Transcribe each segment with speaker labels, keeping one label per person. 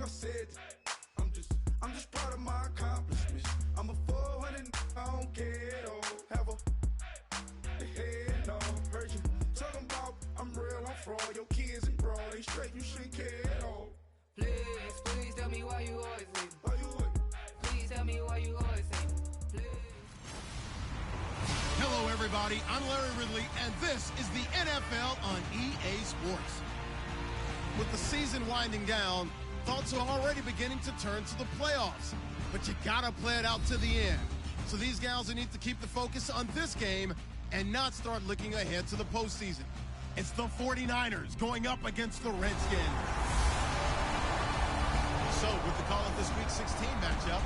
Speaker 1: said, I'm just proud of my accomplishments. I'm a 400, I don't care at all. Have a head, no, heard you talking about I'm real, I'm fraud. Your kids and broad, they straight, you shouldn't care at all.
Speaker 2: Please tell me why you always leave.
Speaker 1: Why you what?
Speaker 2: Please tell me why you always leave.
Speaker 3: Hello, everybody. I'm Larry Ridley, and this is the NFL on EA Sports. With the season winding down, thoughts are already beginning to turn to the playoffs. But you gotta play it out to the end. So these gals need to keep the focus on this game and not start looking ahead to the postseason. It's the 49ers going up against the Redskins. So with the call of this Week 16 matchup,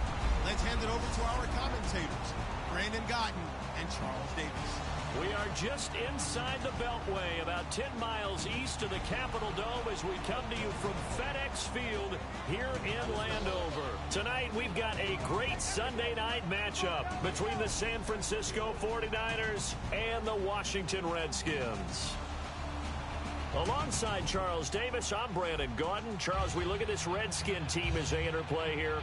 Speaker 3: let's hand it over to our commentators, Brandon Gotten and Charles Davis.
Speaker 4: We are just inside the Beltway, about 10 miles east of the Capitol Dome as we come to you from FedEx Field here in Landover. Tonight, we've got a great Sunday night matchup between the San Francisco 49ers and the Washington Redskins. Alongside Charles Davis, I'm Brandon Gaudin. Charles, we look at this Redskin team as they interplay here.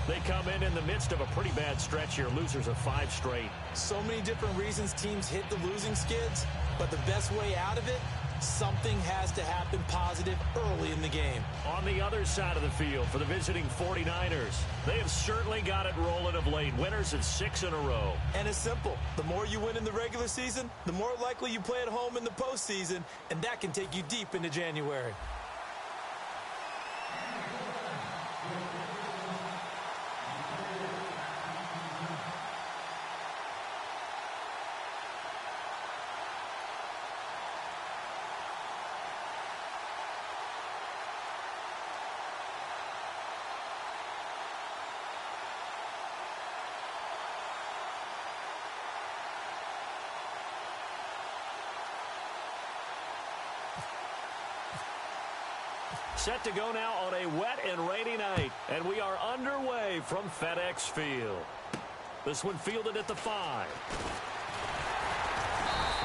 Speaker 4: They come in the midst of a pretty bad stretch here, losers of 5 straight.
Speaker 5: So many different reasons teams hit the losing skids, but the best way out of it, something has to happen positive early in the game.
Speaker 4: On the other side of the field for the visiting 49ers, they have certainly got it rolling of late. Winners of 6 in a row.
Speaker 5: And it's simple. The more you win in the regular season, the more likely you play at home in the postseason, and that can take you deep into January.
Speaker 4: Set to go now on a wet and rainy night, and we are underway from FedEx Field. This one fielded at the 5.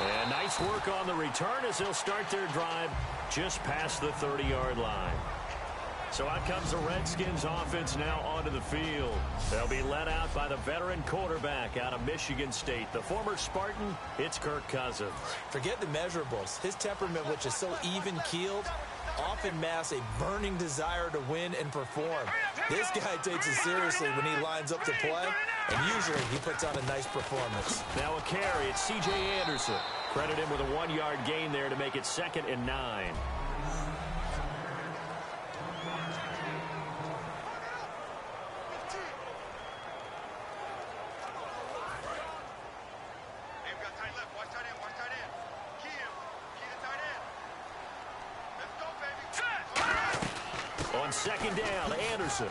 Speaker 4: And nice work on the return as they'll start their drive just past the 30-yard line. So out comes the Redskins offense now onto the field. They'll be led out by the veteran quarterback out of Michigan State. The former Spartan, it's Kirk Cousins.
Speaker 5: Forget the measurables. His temperament, which is so even-keeled, often masks a burning desire to win and perform. This guy takes it seriously when he lines up to play, and usually he puts on a nice performance.
Speaker 4: Now a carry, it's C.J. Anderson. Credit him with a 1-yard gain there to make it 2nd and 9. On 2nd down, Anderson.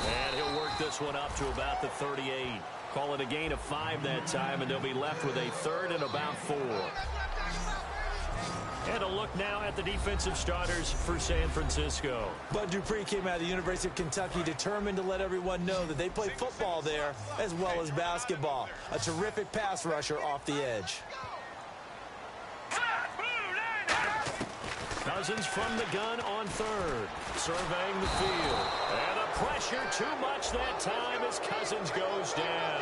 Speaker 4: And he'll work this one up to about the 38. Call it a gain of 5 that time, and they'll be left with a 3rd and about 4. And a look now at the defensive starters for San Francisco.
Speaker 5: Bud Dupree came out of the University of Kentucky determined to let everyone know that they play football there as well as basketball. A terrific pass rusher off the edge.
Speaker 4: Cousins from the gun on 3rd, surveying the field. And the pressure too much that time as Cousins goes down.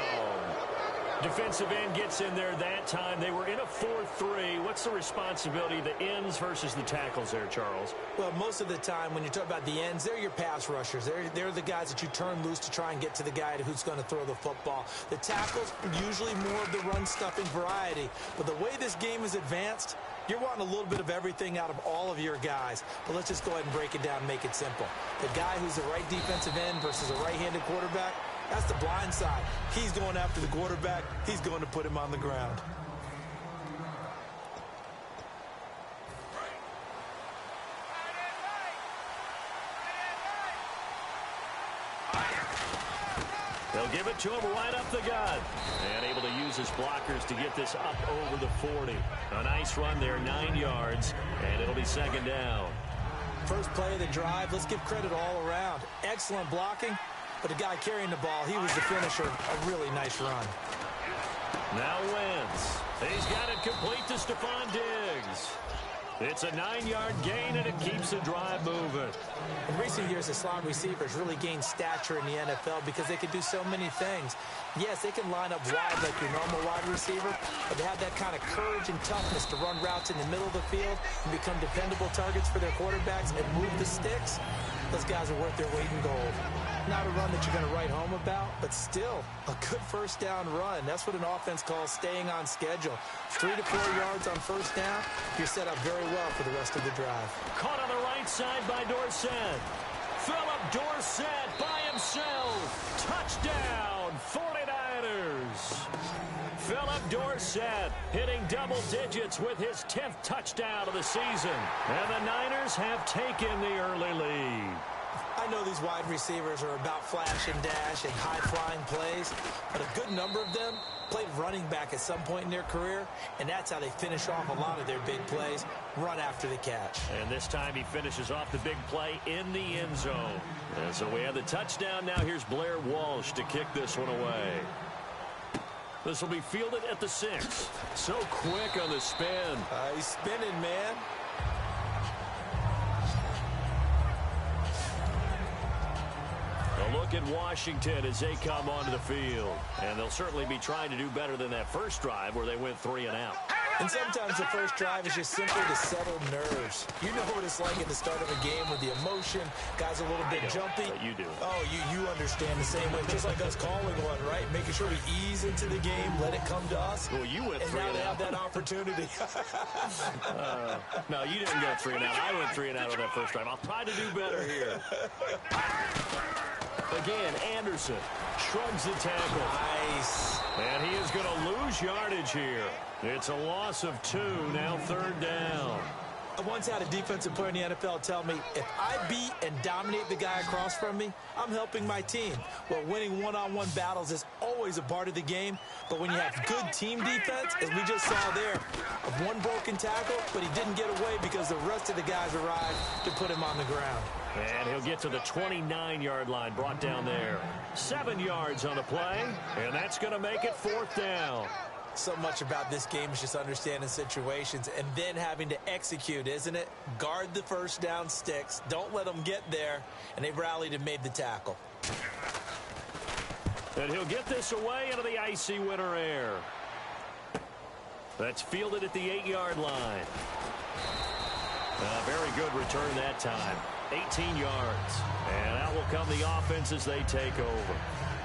Speaker 4: Defensive end gets in there that time. They were in a 4-3. What's the responsibility of the ends versus the tackles there, Charles?
Speaker 5: Well, most of the time when you talk about the ends, they're your pass rushers. They're the guys that you turn loose to try and get to the guy who's going to throw the football. The tackles are usually more of the run-stuffing variety. But the way this game is advanced, you're wanting a little bit of everything out of all of your guys. But let's just go ahead and break it down and make it simple. The guy who's the right defensive end versus a right-handed quarterback, that's the blind side. He's going after the quarterback. He's going to put him on the ground.
Speaker 4: They'll give it to him right up the gut. And able to use his blockers to get this up over the 40. A nice run there, 9 yards, and it'll be 2nd down.
Speaker 5: First play of the drive, let's give credit all around. Excellent blocking, but the guy carrying the ball, he was the finisher. A really nice run.
Speaker 4: Now Wentz. He's got it complete to Stephon Diggs. It's a 9-yard gain, and it keeps the drive moving.
Speaker 5: In recent years, the slot receivers really gained stature in the NFL because they can do so many things. Yes, they can line up wide like your normal wide receiver, but they have that kind of courage and toughness to run routes in the middle of the field and become dependable targets for their quarterbacks and move the sticks. Those guys are worth their weight in gold. Not a run that you're going to write home about, but still a good first down run. That's what an offense calls staying on schedule. 3 to 4 yards on first down, you're set up very well for the rest of the drive.
Speaker 4: Caught on the right side by Dorsett. Philip Dorsett by himself. Touchdown, 49ers. Philip Dorsett hitting double digits with his 10th touchdown of the season. And the Niners have taken the early lead.
Speaker 5: I know these wide receivers are about flash and dash and high-flying plays, but a good number of them played running back at some point in their career, and that's how they finish off a lot of their big plays, run after the catch.
Speaker 4: And this time he finishes off the big play in the end zone. And so we have the touchdown. Now here's Blair Walsh to kick this one away. This will be fielded at the 6. So quick on the spin.
Speaker 5: He's spinning, man.
Speaker 4: A look at Washington as they come onto the field. And they'll certainly be trying to do better than that first drive where they went 3 and out.
Speaker 5: And sometimes the first drive is just simply to settle nerves. You know what it's like at the start of a game with the emotion. Guys a little bit jumpy.
Speaker 4: But you do.
Speaker 5: Oh, you understand the same way. Just like us calling one, right? Making sure we ease into the game, let it come to us.
Speaker 4: Well, you went 3
Speaker 5: and
Speaker 4: and
Speaker 5: now they
Speaker 4: out.
Speaker 5: have that opportunity.
Speaker 4: No, you didn't go 3 and out. I went 3 and out on that first drive. I'll try to do better here. Again, Anderson shrugs the tackle.
Speaker 5: Nice.
Speaker 4: And he is going to lose yardage here. It's a loss of 2, now 3rd down.
Speaker 5: I once had a defensive player in the NFL tell me, if I beat and dominate the guy across from me, I'm helping my team. Well, winning one-on-one battles is always a part of the game, but when you have good team defense, as we just saw there, of one broken tackle, but he didn't get away because the rest of the guys arrived to put him on the ground.
Speaker 4: And he'll get to the 29-yard line, brought down there. 7 yards on the play, and that's going to make it 4th down.
Speaker 5: So much about this game is just understanding situations and then having to execute, isn't it? Guard the first down sticks. Don't let them get there. And they rallied and made the tackle.
Speaker 4: And he'll get this away into the icy winter air. That's fielded at the 8-yard line. A very good return that time. 18 yards. And out will come the offense as they take over.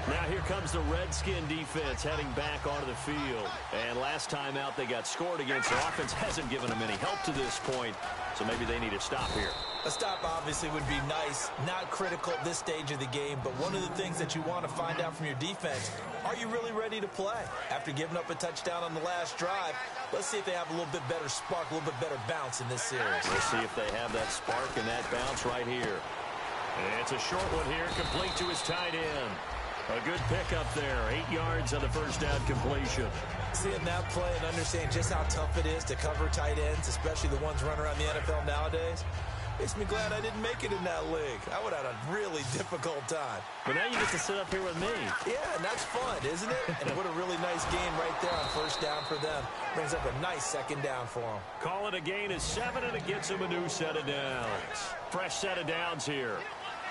Speaker 4: Now here comes the Redskin defense heading back onto the field. And last time out they got scored against. The offense hasn't given them any help to this point, so maybe they need a stop here.
Speaker 5: A stop obviously would be nice, not critical at this stage of the game, but one of the things that you want to find out from your defense, are you really ready to play? After giving up a touchdown on the last drive, let's see if they have a little bit better spark, a little bit better bounce in this series.
Speaker 4: We'll see if they have that spark and that bounce right here. And it's a short one here, complete to his tight end. A good pickup there, 8 yards on the first down completion.
Speaker 5: Seeing that play and understand just how tough it is to cover tight ends, especially the ones running around the NFL nowadays, makes me glad I didn't make it in that league. I would have had a really difficult time.
Speaker 4: But now you get to sit up here with me.
Speaker 5: Yeah, and that's fun, isn't it? And what a really nice game right there on first down for them. Brings up a nice 2nd down for them.
Speaker 4: Call it a gain of 7, and it gets him a new set of downs. Fresh set of downs here.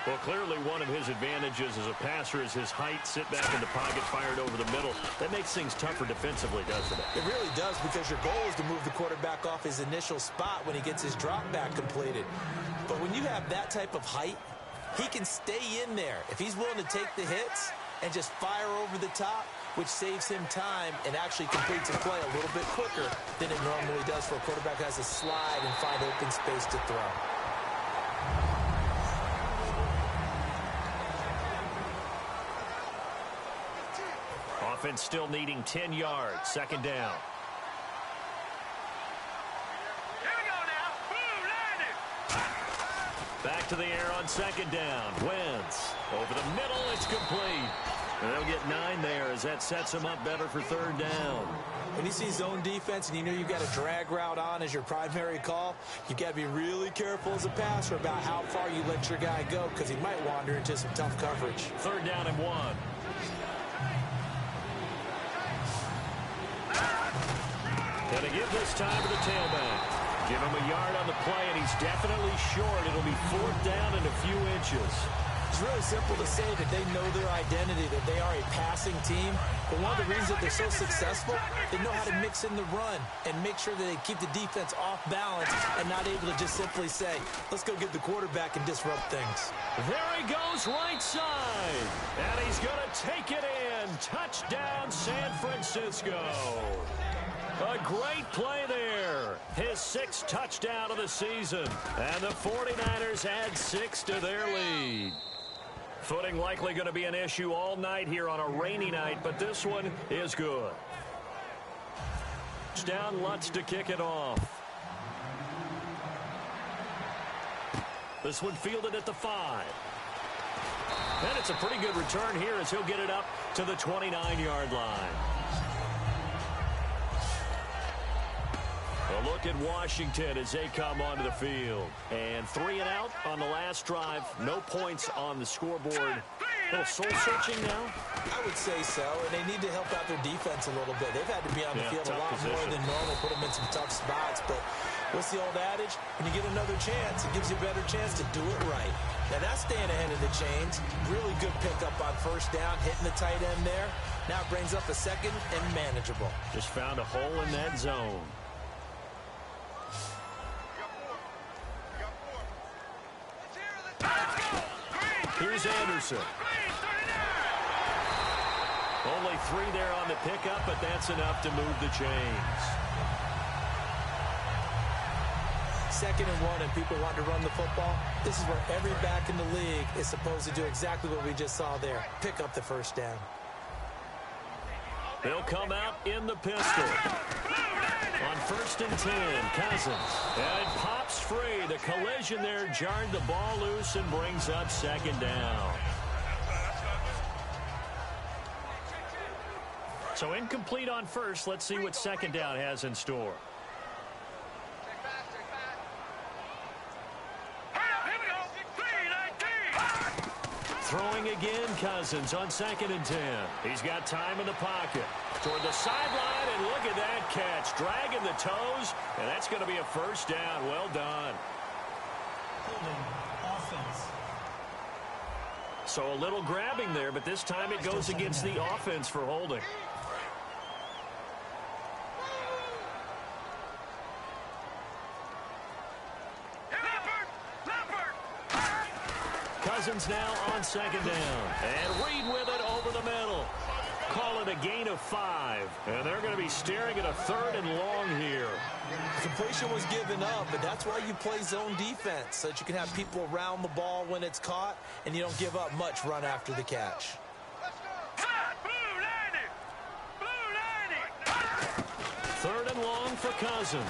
Speaker 4: Well, clearly one of his advantages as a passer is his height, sit back in the pocket, fired over the middle. That makes things tougher defensively, doesn't it?
Speaker 5: It really does, because your goal is to move the quarterback off his initial spot when he gets his drop back completed. But when you have that type of height, he can stay in there. If he's willing to take the hits and just fire over the top, which saves him time and actually completes a play a little bit quicker than it normally does for a quarterback who has to slide and find open space to throw.
Speaker 4: Offense still needing 10 yards. 2nd down.
Speaker 6: Here we go now.
Speaker 4: Back to the air on 2nd down. Wentz over the middle. It's complete. And they'll get 9 there as that sets them up better for 3rd down.
Speaker 5: When you see zone defense and you know you've got a drag route on as your primary call, you've got to be really careful as a passer about how far you let your guy go, because he might wander into some tough coverage.
Speaker 4: 3rd down and 1. And to give this time to the tailback. Give him a yard on the play, and he's definitely short. It'll be 4th down and a few inches.
Speaker 5: It's really simple to say that they know their identity, that they are a passing team. But one of the reasons that they're so successful, they know how to mix in the run and make sure that they keep the defense off balance and not able to just simply say, let's go get the quarterback and disrupt things.
Speaker 4: There he goes right side. And he's going to take it in. Touchdown, San Francisco. A great play there. His 6th touchdown of the season. And the 49ers add 6 to their lead. Footing likely going to be an issue all night here on a rainy night, but this one is good. Down Lutz to kick it off. This one fielded at the 5. And it's a pretty good return here as he'll get it up to the 29-yard line. A look at Washington as they come onto the field. And 3 and out on the last drive. No points on the scoreboard. A little soul-searching now?
Speaker 5: I would say so, and they need to help out their defense a little bit. They've had to be on the field a lot more than normal, put them in some tough spots. But what's the old adage? When you get another chance, it gives you a better chance to do it right. Now, that's staying ahead of the chains. Really good pickup on 1st down, hitting the tight end there. Now it brings up a 2nd and manageable.
Speaker 4: Just found a hole in that zone. Here's Anderson. Only 3 there on the pickup, but that's enough to move the chains.
Speaker 5: 2nd and 1, and people want to run the football. This is where every back in the league is supposed to do exactly what we just saw there. Pick up the 1st down.
Speaker 4: They'll come out in the pistol. On 1st and 10, Cousins. And it pops free. The collision there jarred the ball loose and brings up 2nd down. So incomplete on 1st. Let's see what 2nd down has in store. Throwing again, Cousins on 2nd and 10. He's got time in the pocket. Toward the sideline, and look at that catch. Dragging the toes, and that's going to be a 1st down. Well done.
Speaker 7: Holding offense.
Speaker 4: So a little grabbing there, but this time it goes against the offense for holding. Cousins now on 2nd down. And Reed with it over the middle. Call it a gain of 5. And they're going to be staring at a 3rd and long here.
Speaker 5: Completion was given up, but that's why you play zone defense, so that you can have people around the ball when it's caught, and you don't give up much run after the catch.
Speaker 4: 3rd and long for Cousins.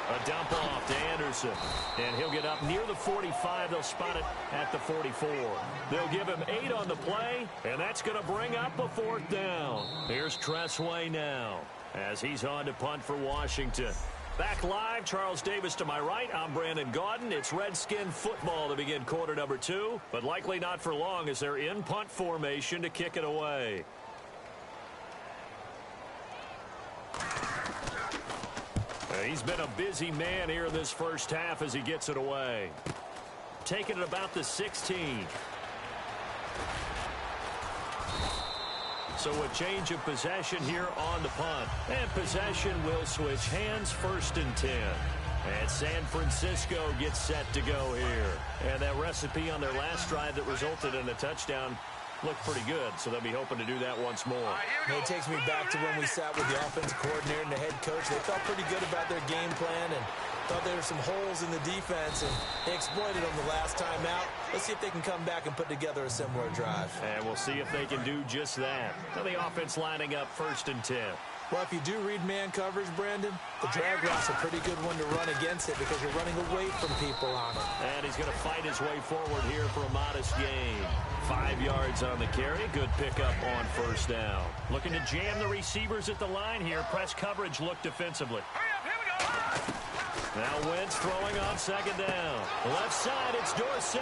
Speaker 4: A dump off to Anderson. And he'll get up near the 45. They'll spot it at the 44. They'll give him 8 on the play, and that's going to bring up a 4th down. Here's Tressway now as he's on to punt for Washington. Back live, Charles Davis to my right. I'm Brandon Gaudin. It's Redskin football to begin quarter number 2, but likely not for long as they're in punt formation to kick it away. He's been a busy man here in this 1st half as he gets it away. Taking it about the 16. So a change of possession here on the punt. And possession will switch hands, 1st and 10. And San Francisco gets set to go here. And that recipe on their last drive that resulted in a touchdown looked pretty good, so they'll be hoping to do that once more.
Speaker 5: It takes me back to when we sat with the offensive coordinator and the head coach. They felt pretty good about their game plan and thought there were some holes in the defense, and they exploited them the last time out. Let's see if they can come back and put together a similar drive.
Speaker 4: And we'll see if they can do just that. Now the offense lining up 1st and 10.
Speaker 5: Well, if you do read man coverage, Brandon, the drag route's a pretty good one to run against it because you're running away from people on it.
Speaker 4: And he's going to fight his way forward here for a modest gain. 5 yards on the carry. Good pickup on 1st down. Looking to jam the receivers at the line here. Press coverage look defensively. Now Wentz throwing on 2nd down. Left side, it's Dorsett.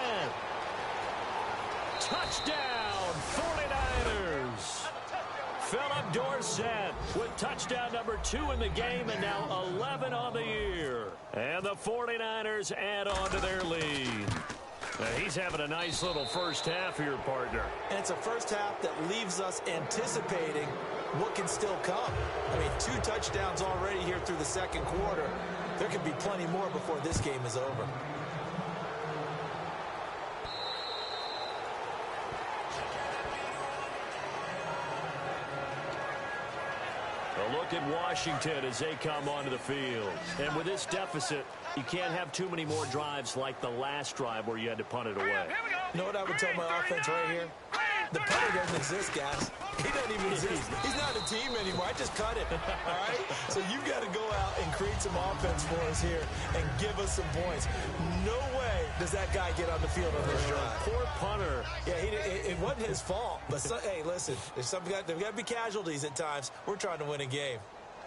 Speaker 4: Touchdown, 49ers. Philip Dorsett with touchdown number 2 in the game and now 11 on the year. And the 49ers add on to their lead. He's having a nice little first half here, partner.
Speaker 5: And it's a first half that leaves us anticipating what can still come. I mean, 2 touchdowns already here through the second quarter. There could be plenty more before this game is over.
Speaker 4: A look at Washington as they come onto the field. And with this deficit, you can't have too many more drives like the last drive where you had to punt it away.
Speaker 5: You know what I would tell my offense right here? The punter doesn't exist, guys. He doesn't even exist. He's not a team anymore. I just cut it, all right? So you've got to go out and create some offense for us here and give us some points. No way does that guy get on the field on this drive.
Speaker 4: Poor punter.
Speaker 5: Yeah, it wasn't his fault. But, hey, listen, there's got to be casualties at times. We're trying to win a game.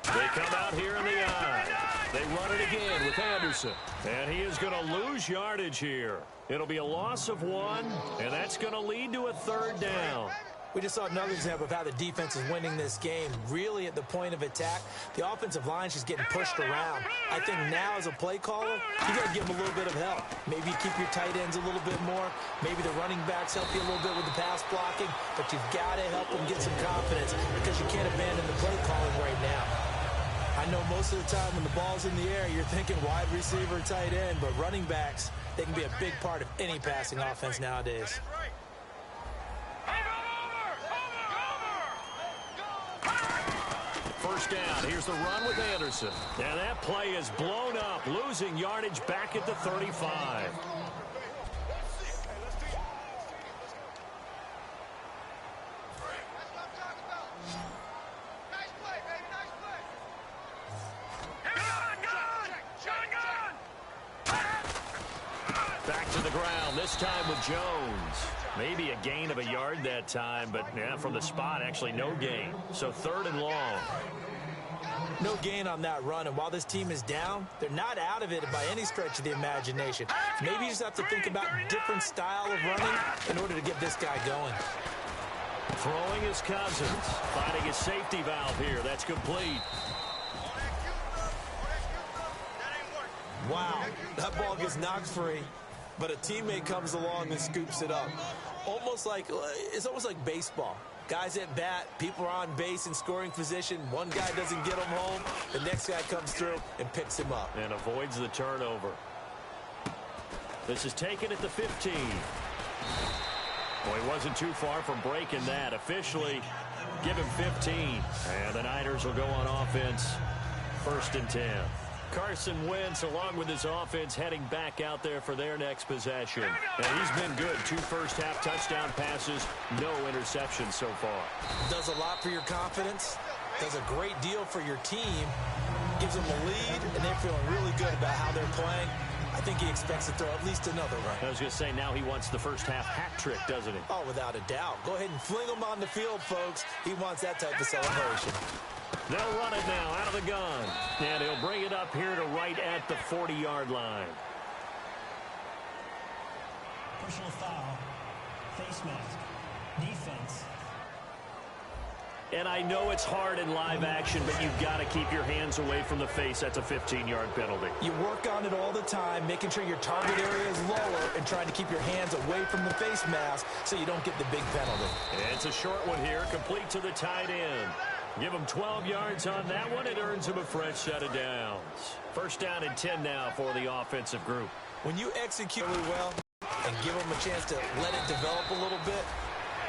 Speaker 4: They come out here in the eye. They run it again with Anderson. And he is going to lose yardage here. It'll be a loss of 1, and that's going to lead to a 3rd down.
Speaker 5: We just saw another example of how the defense is winning this game. Really at the point of attack, the offensive line is just getting pushed around. I think now as a play caller, you got to give them a little bit of help. Maybe you keep your tight ends a little bit more. Maybe the running backs help you a little bit with the pass blocking. But you've got to help them get some confidence because you can't abandon the play calling right now. I know most of the time when the ball's in the air, you're thinking wide receiver, tight end, but running backs, they can be a big part of any passing offense nowadays.
Speaker 4: First down. Here's the run with Anderson. And that play is blown up, losing yardage back at the 35. Back to the ground, this time with Jones. Maybe a gain of a yard that time, but yeah, from the spot, actually no gain. So 3rd and long.
Speaker 5: No gain on that run, and while this team is down, they're not out of it by any stretch of the imagination. Maybe you just have to think about different style of running in order to get this guy going.
Speaker 4: Throwing his Cousins, finding his safety valve here. That's complete.
Speaker 5: Wow, that ball gets knocked free, but a teammate comes along and scoops it up. It's almost like baseball. Guys at bat, people are on base in scoring position. One guy doesn't get him home. The next guy comes through and picks him up.
Speaker 4: And avoids the turnover. This is taken at the 15. Well, he wasn't too far from breaking that. Officially, give him 15. And the Niners will go on offense. 1st and 10. Carson Wentz, along with his offense, heading back out there for their next possession. And he's been good. 2 first-half touchdown passes, no interceptions so far.
Speaker 5: Does a lot for your confidence. Does a great deal for your team. Gives them a lead, and they're feeling really good about how they're playing. I think he expects to throw at least another run.
Speaker 4: I was going to say, now he wants the first-half hat trick, doesn't he?
Speaker 5: Oh, without a doubt. Go ahead and fling him on the field, folks. He wants that type of celebration.
Speaker 4: They'll run it now out of the gun. And he'll bring it up here to right at the 40-yard line.
Speaker 7: Personal foul. Face mask. Defense.
Speaker 4: And I know it's hard in live action, but you've got to keep your hands away from the face. That's a 15-yard penalty.
Speaker 5: You work on it all the time, making sure your target area is lower and trying to keep your hands away from the face mask so you don't get the big penalty.
Speaker 4: And it's a short one here, complete to the tight end. Give him 12 yards on that one. It earns him a fresh set of downs. 1st down and 10 now for the offensive group.
Speaker 5: When you execute really well and give them a chance to let it develop a little bit,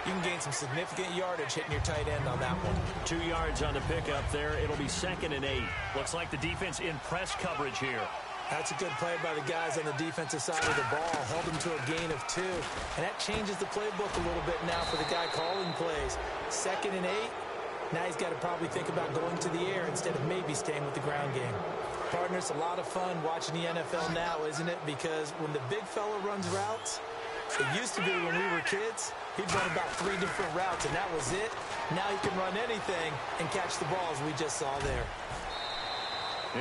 Speaker 5: you can gain some significant yardage hitting your tight end on that one.
Speaker 4: 2 yards on the pickup there. It'll be 2nd and 8. Looks like the defense in press coverage here.
Speaker 5: That's a good play by the guys on the defensive side of the ball. Held them to a gain of 2. And that changes the playbook a little bit now for the guy calling plays. 2nd and 8. Now he's got to probably think about going to the air instead of maybe staying with the ground game. Partner, it's a lot of fun watching the NFL now, isn't it? Because when the big fella runs routes, it used to be when we were kids, he'd run about 3 different routes, and that was it. Now he can run anything and catch the balls we just saw there.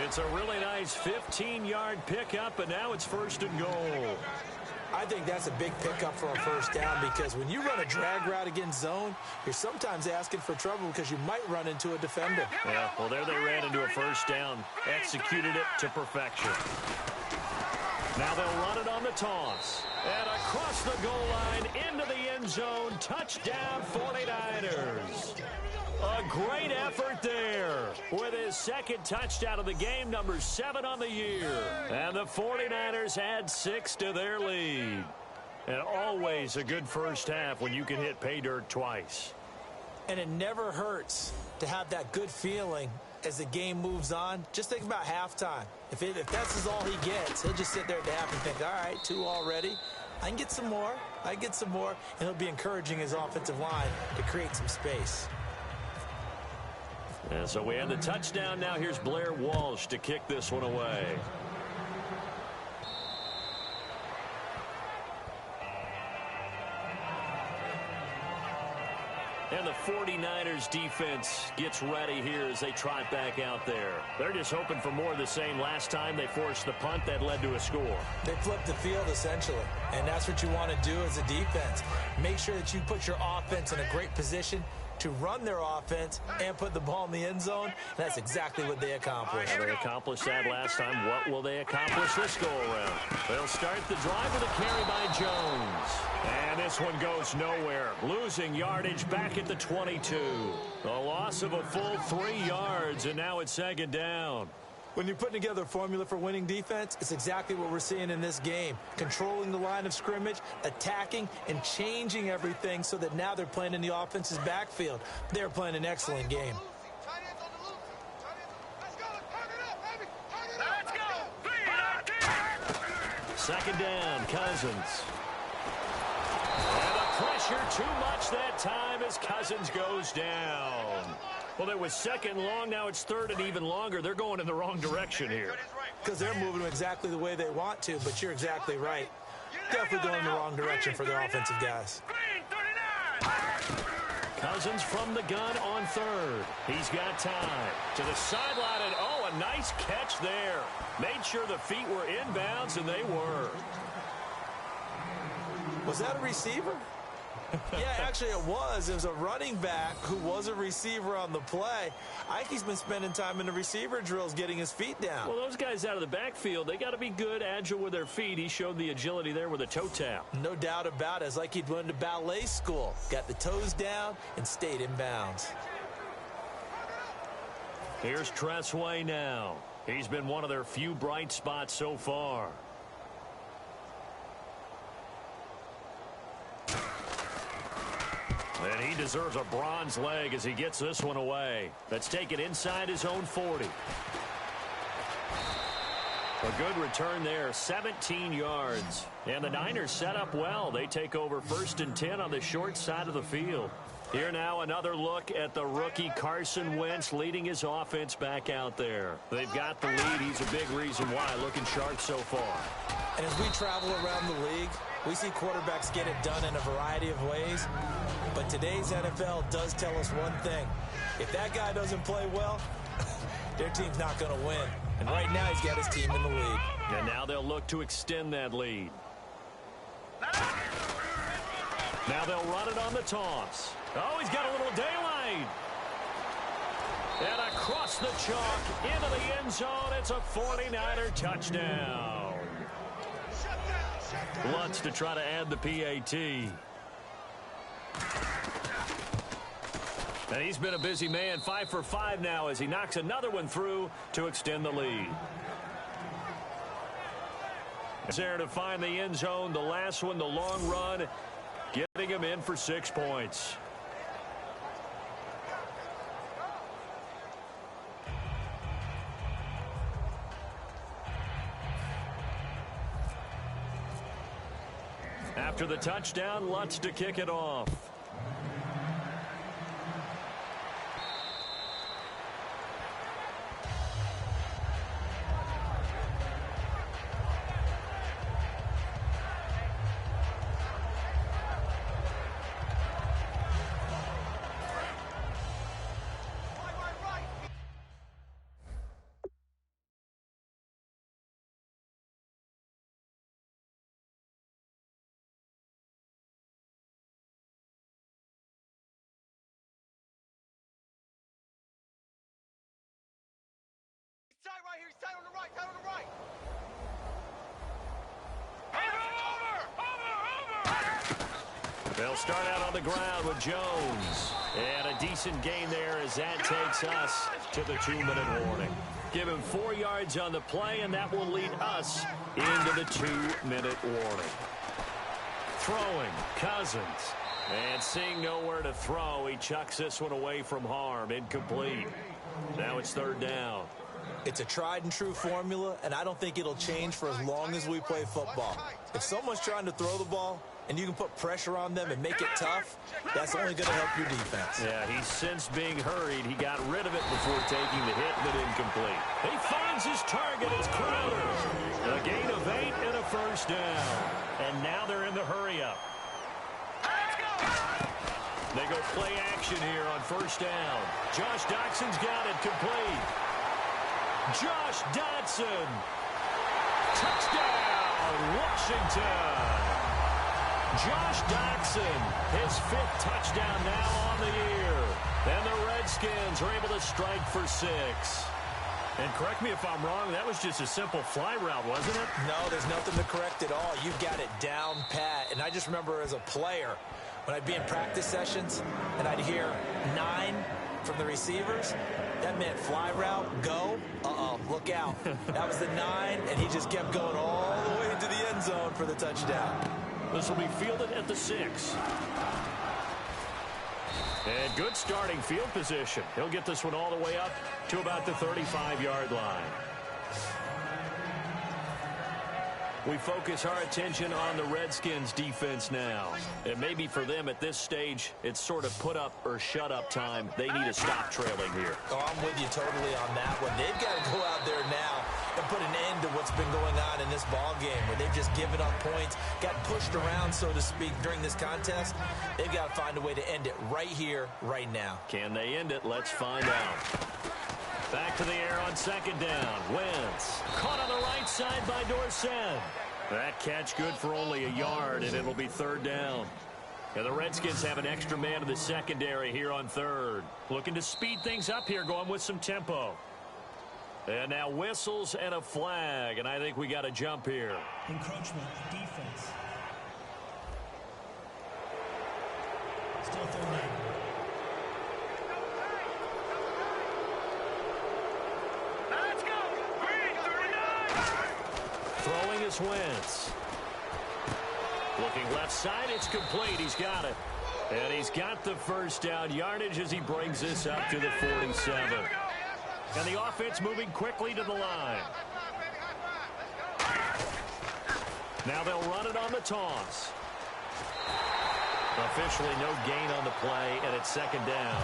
Speaker 4: It's a really nice 15-yard pickup, and now it's 1st and goal.
Speaker 5: I think that's a big pickup for a first down because when you run a drag route against zone, you're sometimes asking for trouble because you might run into a defender.
Speaker 4: Yeah, well, there they ran into a first down, executed it to perfection. Now they'll run it on the toss. And across the goal line, into the end zone, touchdown 49ers. A great effort there with his second touchdown of the game, number 7 on the year. And the 49ers add 6 to their lead. And always a good first half when you can hit pay dirt twice.
Speaker 5: And it never hurts to have that good feeling as the game moves on. Just think about halftime. If that's all he gets, he'll just sit there at the half and think, all right, 2 already. I can get some more. I get some more. And he'll be encouraging his offensive line to create some space.
Speaker 4: And so we have the touchdown. Now here's Blair Walsh to kick this one away. And the 49ers defense gets ready here as they trot back out there. They're just hoping for more of the same. Last time they forced the punt that led to a score.
Speaker 5: They flipped the field, essentially. And that's what you want to do as a defense. Make sure that you put your offense in a great position to run their offense and put the ball in the end zone. And that's exactly what they accomplished.
Speaker 4: They accomplished that last time. What will they accomplish this go-around? They'll start the drive with a carry by Jones. And this one goes nowhere. Losing yardage back at the 22. A loss of a full 3 yards, and now it's 2nd down.
Speaker 5: When you're putting together a formula for winning defense, it's exactly what we're seeing in this game. Controlling the line of scrimmage, attacking, and changing everything so that now they're playing in the offense's backfield. They're playing an excellent game.
Speaker 6: Let's go.
Speaker 4: 2nd down, Cousins. And the pressure too much that time as Cousins goes down. Well, it was 2nd long. Now it's 3rd and even longer. They're going in the wrong direction here.
Speaker 5: Because they're moving them exactly the way they want to, but you're exactly right. Definitely going in the wrong direction for their offensive guys.
Speaker 4: Cousins from the gun on 3rd. He's got time. To the sideline, and oh, a nice catch there. Made sure the feet were inbounds, and they were.
Speaker 5: Was that a receiver? Yeah, actually it was. It was a running back who was a receiver on the play. I think he's been spending time in the receiver drills getting his feet down.
Speaker 4: Well, those guys out of the backfield, they got to be good, agile with their feet. He showed the agility there with a toe tap.
Speaker 5: No doubt about it. It's like he'd went to ballet school. Got the toes down and stayed in bounds.
Speaker 4: Here's Tressway now. He's been one of their few bright spots so far. And he deserves a bronze leg as he gets this one away. That's taken inside his own 40. A good return there, 17 yards. And the Niners set up well. They take over 1st and 10 on the short side of the field. Here now another look at the rookie Carson Wentz leading his offense back out there. They've got the lead. He's a big reason why, looking sharp so far.
Speaker 5: And as we travel around the league, we see quarterbacks get it done in a variety of ways. But today's NFL does tell us one thing. If that guy doesn't play well, their team's not going to win. And right now he's got his team in the lead.
Speaker 4: And now they'll look to extend that lead. Now they'll run it on the toss. Oh, he's got a little daylight. And across the chalk into the end zone. It's a 49er touchdown. Lutz to try to add the PAT. And he's been a busy man, 5 for 5 now as he knocks another one through to extend the lead. He's there to find the end zone. The last one, the long run, getting him in for 6 points. After the touchdown, Lutz to kick it off.
Speaker 6: right here. He's tight on the right. Tight on the right.
Speaker 4: They'll start out on the ground with Jones. And a decent gain there as that takes us to the 2-minute warning. Give him 4 yards on the play, and that will lead us into the 2-minute warning. Throwing, Cousins. And seeing nowhere to throw, he chucks this one away from harm. Incomplete. Now it's 3rd down.
Speaker 5: It's a tried-and-true formula, and I don't think it'll change for as long as we play football. If someone's trying to throw the ball, and you can put pressure on them and make it tough, that's only going to help your defense.
Speaker 4: Yeah, he's since being hurried. He got rid of it before taking the hit, but incomplete. He finds his target. It's Crowder. A gain of 8 and a 1st down. And now they're in the hurry-up. They go play action here on 1st down. Josh Dotson's got it complete. Josh Dotson. Touchdown, Washington. Josh Dotson, his 5th touchdown now on the year. And the Redskins are able to strike for 6. And correct me if I'm wrong, that was just a simple fly route, wasn't it?
Speaker 5: No, there's nothing to correct at all. You've got it down pat. And I just remember as a player, when I'd be in practice sessions and I'd hear 9 from the receivers, that meant fly route, go, look out. That was the 9, and he just kept going all the way into the end zone for the touchdown.
Speaker 4: This will be fielded at the 6. And good starting field position. He'll get this one all the way up to about the 35-yard line. We focus our attention on the Redskins defense now. And maybe for them at this stage, it's sort of put up or shut up time. They need to stop trailing here.
Speaker 5: Oh, I'm with you totally on that one. They've got to go out there now and put an end to what's been going on in this ball game where they've just given up points, got pushed around, so to speak, during this contest. They've got to find a way to end it right here, right now.
Speaker 4: Can they end it? Let's find out. Back to the air on 2nd down. Wentz caught on the right side by Dorsett. That catch good for only a yard, and it'll be 3rd down. And the Redskins have an extra man in the secondary here on 3rd. Looking to speed things up here, going with some tempo. And now whistles and a flag, and I think we got a jump here.
Speaker 7: Encroachment, defense. Still 3rd down.
Speaker 4: Throwing is Wentz. Looking left side, it's complete. He's got it. And he's got the 1st down yardage as he brings this up to the 47. And the offense moving quickly to the line. Now they'll run it on the toss. Officially no gain on the play, and it's 2nd down.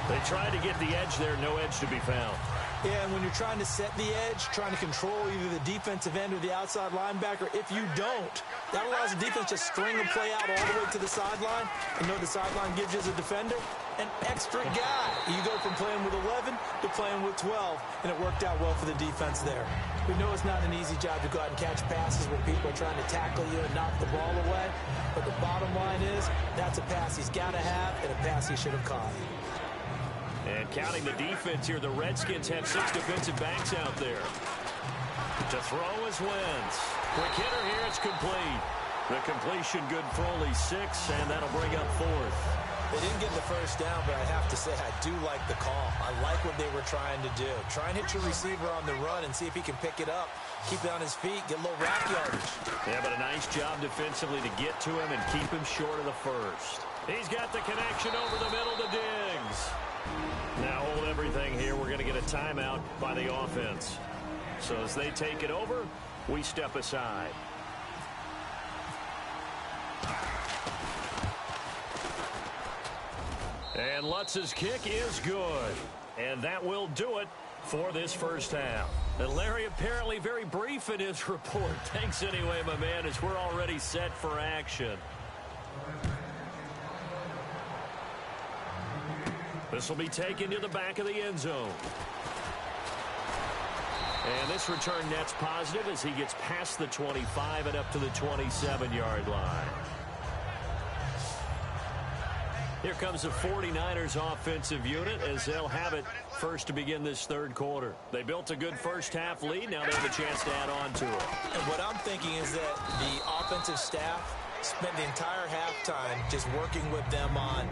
Speaker 4: They tried to get the edge there, no edge to be found.
Speaker 5: Yeah, and when you're trying to set the edge, trying to control either the defensive end or the outside linebacker, if you don't, that allows the defense to string a play out all the way to the sideline. And know the sideline gives you as a defender an extra guy. You go from playing with 11 to playing with 12, and it worked out well for the defense there. We know it's not an easy job to go out and catch passes where people are trying to tackle you and knock the ball away. But the bottom line is that's a pass he's got to have and a pass he should have caught.
Speaker 4: And counting the defense here, the Redskins have 6 defensive backs out there. To throw is Wentz. Quick hitter here, it's complete. The completion good for only 6, and that'll bring up 4th.
Speaker 5: They didn't get the 1st down, but I have to say I do like the call. I like what they were trying to do. Try and hit your receiver on the run and see if he can pick it up, keep it on his feet, get a little rack yardage.
Speaker 4: Yeah, but a nice job defensively to get to him and keep him short of the 1st. He's got the connection over the middle to Diggs. Now hold everything here. We're going to get a timeout by the offense. So as they take it over, we step aside. And Lutz's kick is good. And that will do it for this 1st half. And Larry apparently very brief in his report. Thanks anyway, my man, as we're already set for action. This will be taken to the back of the end zone. And this return net's positive as he gets past the 25 and up to the 27-yard line. Here comes the 49ers offensive unit as they'll have it first to begin this third quarter. They built a good first-half lead. Now they have a chance to add on to it.
Speaker 5: And what I'm thinking is that the offensive staff spent the entire halftime just working with them on,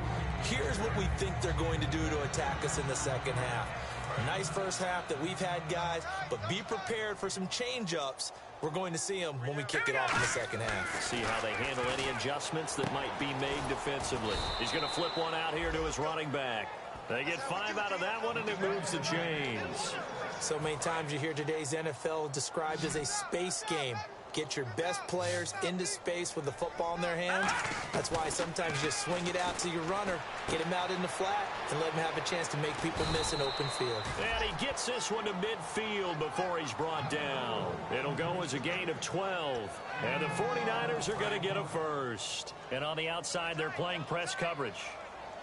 Speaker 5: here's what we think they're going to do to attack us in the second half. A nice first half that we've had, guys, but be prepared for some change-ups. We're going to see them when we kick it off in the second half.
Speaker 4: See how they handle any adjustments that might be made defensively. He's going to flip one out here to his running back. They get 5 out of that one, and it moves the chains.
Speaker 5: So many times you hear today's NFL described as a space game. Get your best players into space with the football in their hands. That's why sometimes you just swing it out to your runner, get him out in the flat, and let him have a chance to make people miss an open field.
Speaker 4: And he gets this one to midfield before he's brought down. It'll go as a gain of 12. And the 49ers are going to get a first. And on the outside, they're playing press coverage.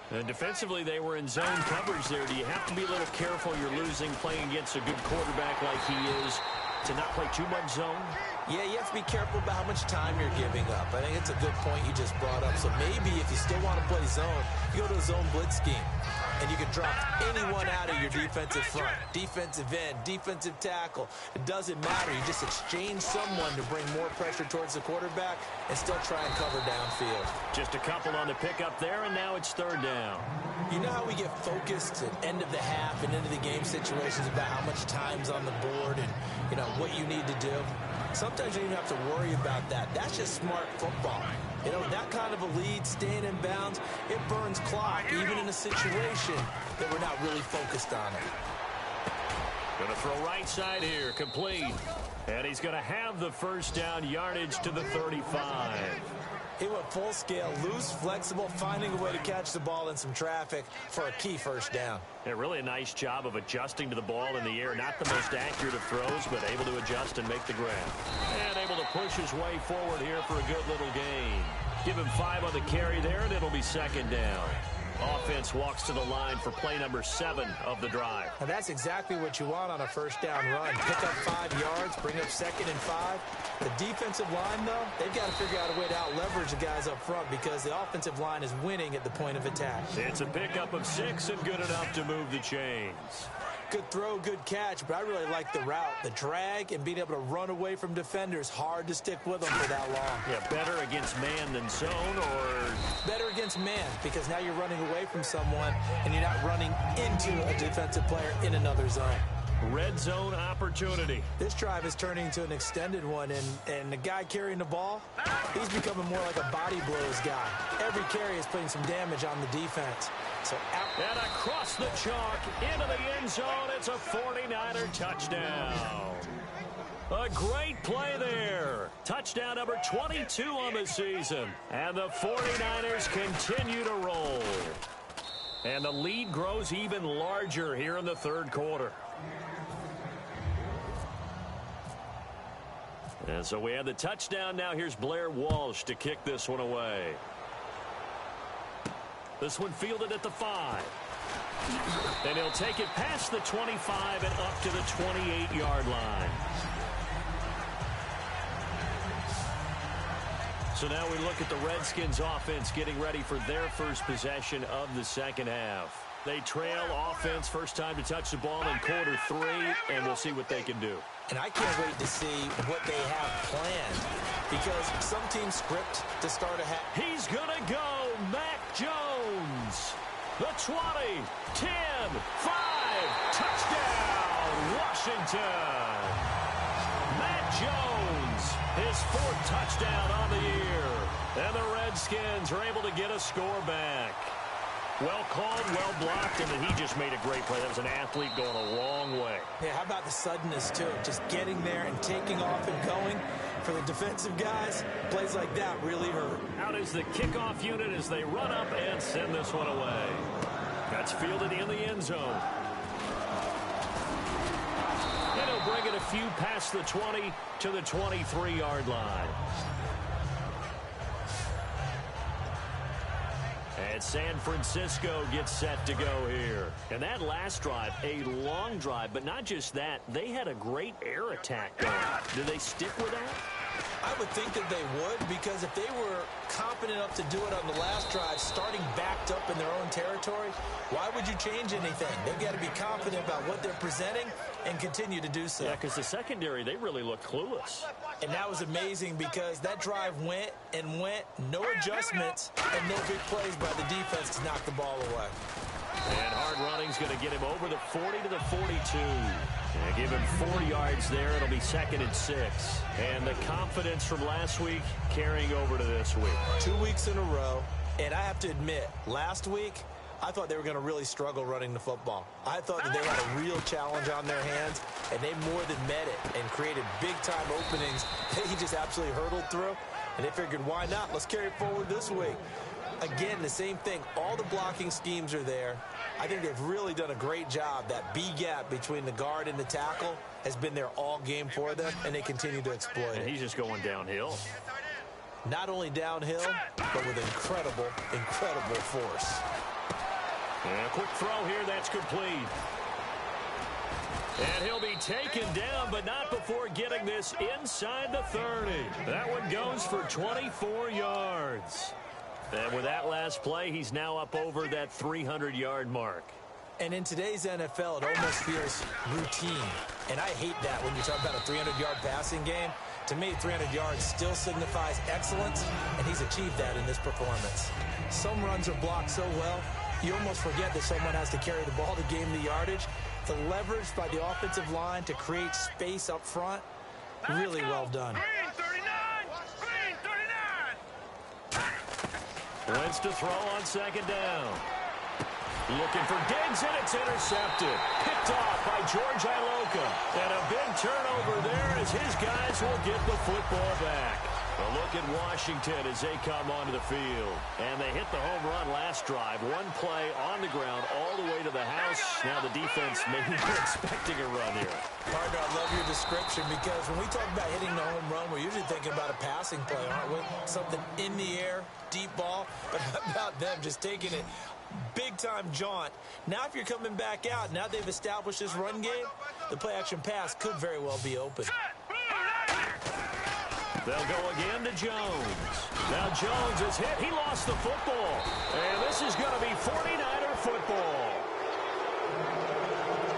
Speaker 4: And defensively, they were in zone coverage there. Do you have to be a little careful? You're losing playing against a good quarterback like he is to not play too much zone?
Speaker 5: Yeah, you have to be careful about how much time you're giving up. I think it's a good point you just brought up. So maybe if you still want to play zone, you go to a zone blitz scheme. And you can drop anyone out of your defensive front. Defensive end, defensive tackle. It doesn't matter. You just exchange someone to bring more pressure towards the quarterback and still try and cover downfield.
Speaker 4: Just a couple on the pickup there, and now it's third down.
Speaker 5: You know how we get focused at end of the half and into the game situations about how much time's on the board and, you know, what you need to do? Sometimes you don't even have to worry about that. That's just smart football. You know, that kind of a lead, staying in bounds, it burns clock, even in a situation that we're not really focused on it.
Speaker 4: Going to throw right side here, complete. And he's going to have the first down, yardage to the 35.
Speaker 5: He went full scale, loose, flexible, finding a way to catch the ball in some traffic for a key first down.
Speaker 4: Yeah, really a nice job of adjusting to the ball in the air. Not the most accurate of throws, but able to adjust and make the grab. And able to push his way forward here for a good little gain. Give him 5 on the carry there, and it'll be second down. Offense walks to the line for play number 7 of the drive.
Speaker 5: And that's exactly what you want on a first down run. Pick up 5 yards, bring up 2nd and 5. The defensive line, though, they've got to figure out a way to out-leverage the guys up front because the offensive line is winning at the point of attack.
Speaker 4: It's a pickup of 6 and good enough to move the chains.
Speaker 5: Good throw, good catch, but I really like the route. The drag and being able to run away from defenders, hard to stick with them for that long.
Speaker 4: Yeah, better against man than zone, or?
Speaker 5: Better against man, because now you're running away from someone and you're not running into a defensive player in another zone.
Speaker 4: Red zone opportunity.
Speaker 5: This drive is turning into an extended one, and the guy carrying the ball, he's becoming more like a body blows guy. Every carry is putting some damage on the defense. So
Speaker 4: and across the chalk, into the end zone, it's a 49er touchdown. A great play there. Touchdown number 22 on the season. And the 49ers continue to roll. And the lead grows even larger here in the third quarter. And so we have the touchdown. Now here's Blair Walsh to kick this one away. This one fielded at the 5. And he'll take it past the 25 and up to the 28-yard line. So now we look at the Redskins offense getting ready for their first possession of the second half. They trail offense first time to touch the ball in quarter 3, and we'll see what they can do.
Speaker 5: And I can't wait to see what they have planned because some teams script to start a half.
Speaker 4: He's going to go. Mac Jones. The 20, 10, 5. Touchdown, Washington. Mac Jones, his 4th touchdown on the year. And the Redskins are able to get a score back. Well called, well blocked, and then he just made a great play. That was an athlete going a long way.
Speaker 5: Yeah, how about the suddenness, too? Just getting there and taking off and going. For the defensive guys, plays like that really hurt.
Speaker 4: Out is the kickoff unit as they run up and send this one away. That's fielded in the end zone. And he'll bring it a few past the 20 to the 23-yard line. And San Francisco gets set to go here. And that last drive, a long drive, but not just that. They had a great air attack going. Do they stick with that?
Speaker 5: I would think that they would, because if they were confident enough to do it on the last drive, starting backed up in their own territory, why would you change anything? They've got to be confident about what they're presenting and continue to do so.
Speaker 4: Yeah, because the secondary, they really looked clueless.
Speaker 5: And that was amazing because that drive went and went, no adjustments, and no big plays by the defense to knock the ball away.
Speaker 4: And hard running's going to get him over the 40 to the 42. And give him 4 yards there. It'll be 2nd and 6. And the confidence from last week carrying over to this week.
Speaker 5: 2 weeks in a row. And I have to admit, last week, I thought they were going to really struggle running the football. I thought that they had a real challenge on their hands, and they more than met it and created big-time openings that he just absolutely hurdled through. And they figured, why not? Let's carry it forward this week. Again, the same thing. All the blocking schemes are there. I think they've really done a great job. That B gap between the guard and the tackle has been there all game for them, and they continue to exploit it.
Speaker 4: And he's just going downhill.
Speaker 5: Not only downhill, but with incredible, incredible force.
Speaker 4: And a quick throw here, that's complete. And he'll be taken down, but not before getting this inside the 30. That one goes for 24 yards. And with that last play, he's now up over that 300-yard mark.
Speaker 5: And in today's NFL, it almost feels routine. And I hate that when you talk about a 300-yard passing game. To me, 300 yards still signifies excellence, and he's achieved that in this performance. Some runs are blocked so well, you almost forget that someone has to carry the ball to gain the yardage. The leverage by the offensive line to create space up front, really well done.
Speaker 4: Wentz to throw on 2nd down. Looking for Diggs, and it's intercepted. Picked off by George Iloka. And a big turnover there as his guys will get the football back. A look at Washington as they come onto the field. And they hit the home run last drive. One play on the ground all the way to the house. Now the defense maybe expecting a run here.
Speaker 5: Partner, I love your description, because when we talk about hitting the home run, we're usually thinking about a passing play, aren't we? Something in the air, deep ball. But how about them just taking it big-time jaunt? Now if you're coming back out, now they've established this run game, the play-action pass could very well be open.
Speaker 4: They'll go again to Jones. Now Jones is hit. He lost the football. And this is going to be 49er football.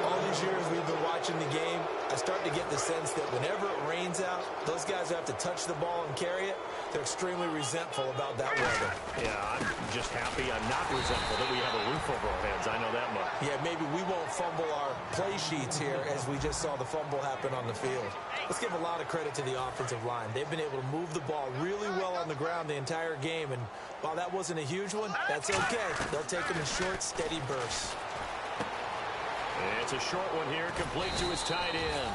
Speaker 5: All these years we've been watching the game, I start to get the sense that whenever it rains out, those guys who have to touch the ball and carry it, they're extremely resentful about that weather.
Speaker 4: Yeah, I'm just happy I'm not resentful that we have a roof over our heads. I know that much.
Speaker 5: Yeah, maybe we won't fumble our play sheets here as we just saw the fumble happen on the field. Let's give a lot of credit to the offensive line. They've been able to move the ball really well on the ground the entire game, and while that wasn't a huge one, that's okay. They'll take them in short, steady bursts.
Speaker 4: It's a short one here, complete to his tight end.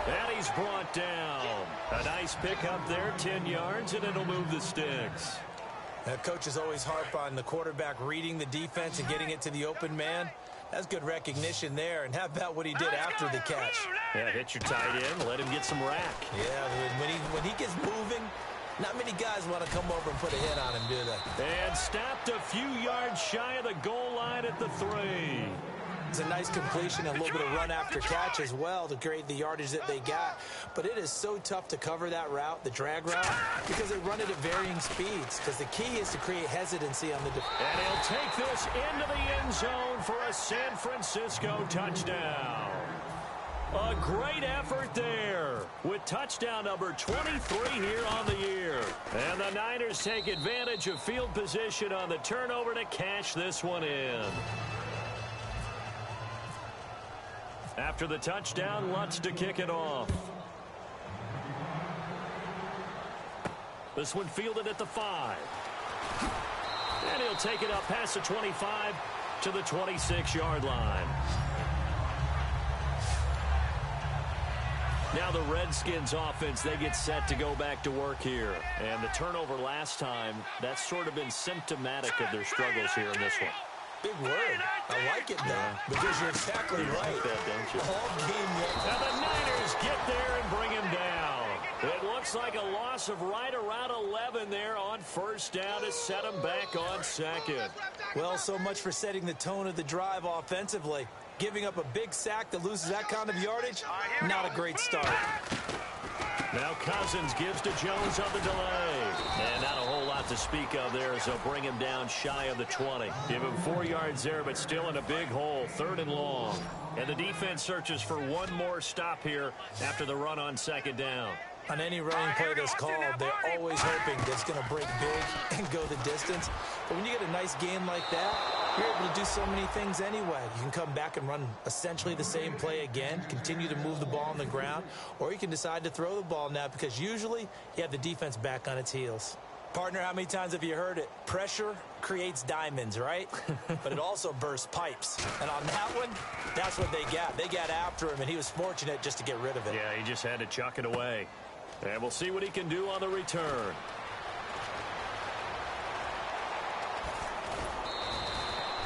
Speaker 4: And he's brought down. A nice pickup there, 10 yards, and it'll move the sticks.
Speaker 5: Now, coaches always harp on the quarterback reading the defense and getting it to the open man. That's good recognition there. And how about what he did after the catch?
Speaker 4: Yeah, hit your tight end, let him get some rack.
Speaker 5: Yeah, when he gets moving, not many guys want to come over and put a hit on him, do they?
Speaker 4: And stopped a few yards shy of the goal line at the 3.
Speaker 5: It's a nice completion and a little bit of run after catch as well to create the yardage that they got. But it is so tough to cover that route, the drag route, because they run it at varying speeds. Because the key is to create hesitancy on the defense.
Speaker 4: And he'll take this into the end zone for a San Francisco touchdown. A great effort there with touchdown number 23 here on the year. And the Niners take advantage of field position on the turnover to cash this one in. After the touchdown, Lutz to kick it off. This one fielded at the 5. And he'll take it up past the 25 to the 26-yard line. Now the Redskins offense, they get set to go back to work here. And the turnover last time, that's sort of been symptomatic of their struggles here in this one.
Speaker 5: Big word. I like it, though, because you're exactly right.
Speaker 4: Like that, don't you?
Speaker 5: All game long.
Speaker 4: Now the Niners get there and bring him down. It looks like a loss of right around 11 there on first down to set him back on second.
Speaker 5: Well, so much for setting the tone of the drive offensively. Giving up a big sack that loses that kind of yardage, not a great start.
Speaker 4: Now Cousins gives to Jones on the delay. And not a whole lot to speak of there as they'll bring him down shy of the 20. Give him 4 yards there, but still in a big hole, 3rd and long. And the defense searches for one more stop here after the run on 2nd down.
Speaker 5: On any running play that's called, they're always hoping that it's going to break big and go the distance. But when you get a nice gain like that, you're able to do so many things anyway. You can come back and run essentially the same play again, continue to move the ball on the ground, or you can decide to throw the ball now because usually you have the defense back on its heels. Partner, how many times have you heard it? Pressure creates diamonds, right? But it also bursts pipes. And on that one, that's what they got. They got after him, and he was fortunate just to get rid of it.
Speaker 4: Yeah, he just had to chuck it away. And we'll see what he can do on the return.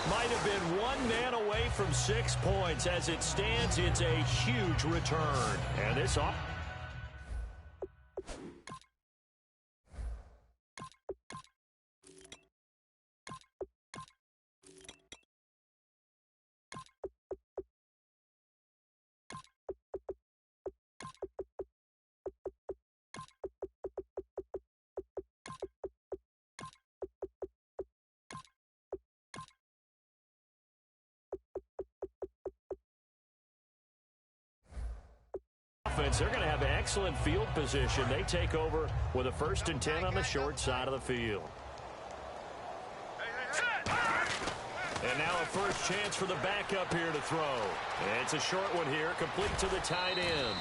Speaker 4: Might have been one man away from 6 points. As it stands, it's a huge return. And this off. They're going to have excellent field position. They take over with a 1st and 10 on the short side of the field. And now a first chance for the backup here to throw. And it's a short one here, complete to the tight end.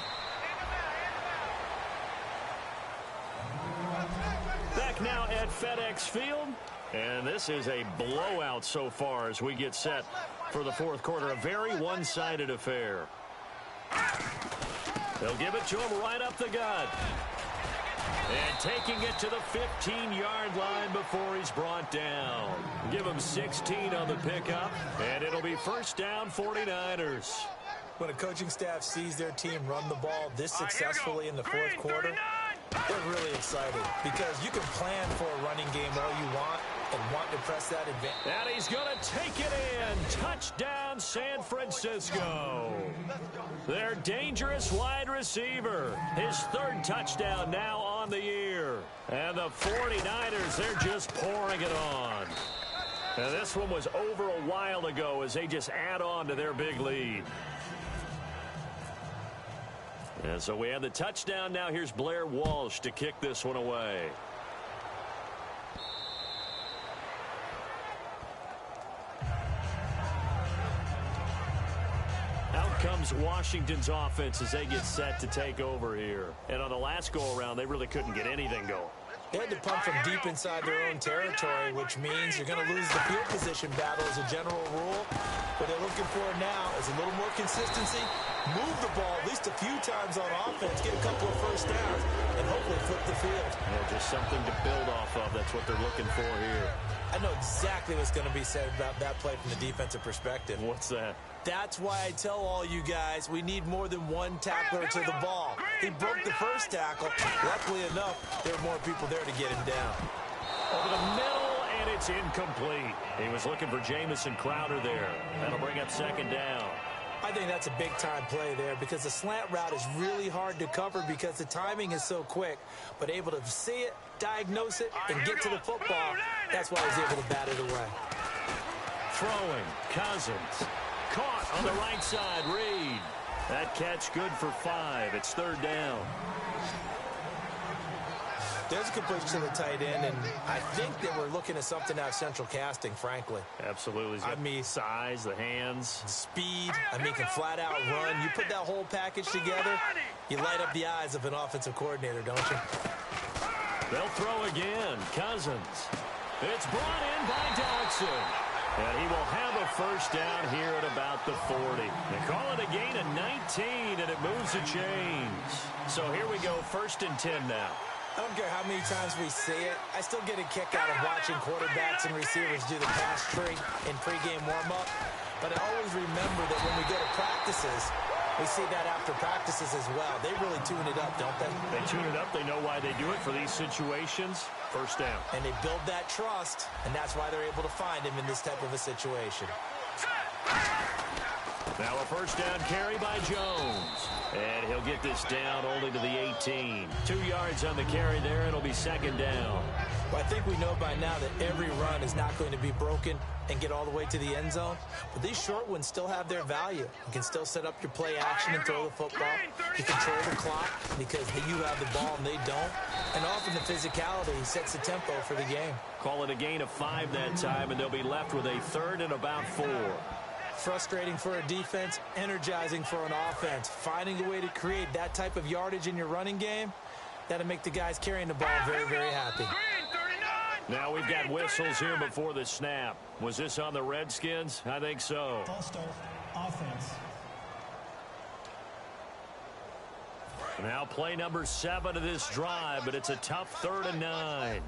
Speaker 4: Back now at FedEx Field. And this is a blowout so far as we get set for the 4th quarter. A very one-sided affair. They'll give it to him right up the gut. And taking it to the 15-yard line before he's brought down. Give him 16 on the pickup, and it'll be 1st down 49ers.
Speaker 5: When a coaching staff sees their team run the ball this successfully in the 4th quarter, they're really excited because you can plan for a running game all you want and want to press that advantage.
Speaker 4: And he's going to take it in. Touchdown, San Francisco. Their dangerous wide receiver. His 3rd touchdown now on the year. And the 49ers, they're just pouring it on. And this one was over a while ago as they just add on to their big lead. And so we have the touchdown now. Here's Blair Walsh to kick this one away. Out comes Washington's offense as they get set to take over here. And on the last go-around, they really couldn't get anything going.
Speaker 5: They had to punt from deep inside their own territory, which means you're going to lose the field position battle as a general rule. What they're looking for now is a little more consistency, move the ball at least a few times on offense, get a couple of first downs, and hopefully flip the field.
Speaker 4: Yeah, just something to build off of. That's what they're looking for here.
Speaker 5: I know exactly what's going to be said about that play from the defensive perspective.
Speaker 4: What's that?
Speaker 5: That's why I tell all you guys we need more than one tackler to the ball. He broke the first tackle. Luckily enough, there were more people there to get him down.
Speaker 4: Over the middle, and it's incomplete. He was looking for Jamison Crowder there. That'll bring up 2nd down.
Speaker 5: I think that's a big-time play there because the slant route is really hard to cover because the timing is so quick. But able to see it, diagnose it, and get to the football, that's why he was able to bat it away.
Speaker 4: Throwing, Cousins. Caught on the right side, Reed. That catch good for 5. It's 3rd down.
Speaker 5: There's a completion to the tight end, and I think that we're looking at something out of central casting, frankly.
Speaker 4: Absolutely.
Speaker 5: I mean,
Speaker 4: size, the hands.
Speaker 5: Speed, can flat out run. You put that whole package together, you light up the eyes of an offensive coordinator, don't you?
Speaker 4: They'll throw again. Cousins. It's brought in by Dodson. And he will have a first down here at about the 40. They call it a gain of 19, and it moves the chains. So here we go, 1st and 10 now.
Speaker 5: I don't care how many times we see it. I still get a kick out of watching quarterbacks and receivers do the pass tree in pregame warm-up. But I always remember that when we go to practices, we see that after practices as well. They really tune it up, don't they?
Speaker 4: They tune it up. They know why they do it for these situations. First down.
Speaker 5: And they build that trust, and that's why they're able to find him in this type of a situation.
Speaker 4: Now a first down carry by Jones. And he'll get this down only to the 18. 2 yards on the carry there. It'll be second down.
Speaker 5: Well, I think we know by now that every run is not going to be broken and get all the way to the end zone. But these short ones still have their value. You can still set up your play action and throw the football. You control the clock because you have the ball and they don't. And often the physicality sets the tempo for the game.
Speaker 4: Call it a gain of 5 that time, and they'll be left with a third and about 4.
Speaker 5: Frustrating for a defense, energizing for an offense. Finding a way to create that type of yardage in your running game, that'll make the guys carrying the ball very, very happy.
Speaker 4: Now we've got whistles here before the snap. Was this on the Redskins? I think so.
Speaker 7: False start. Offense.
Speaker 4: Now play number 7 of this drive, but it's a tough 3rd and 9.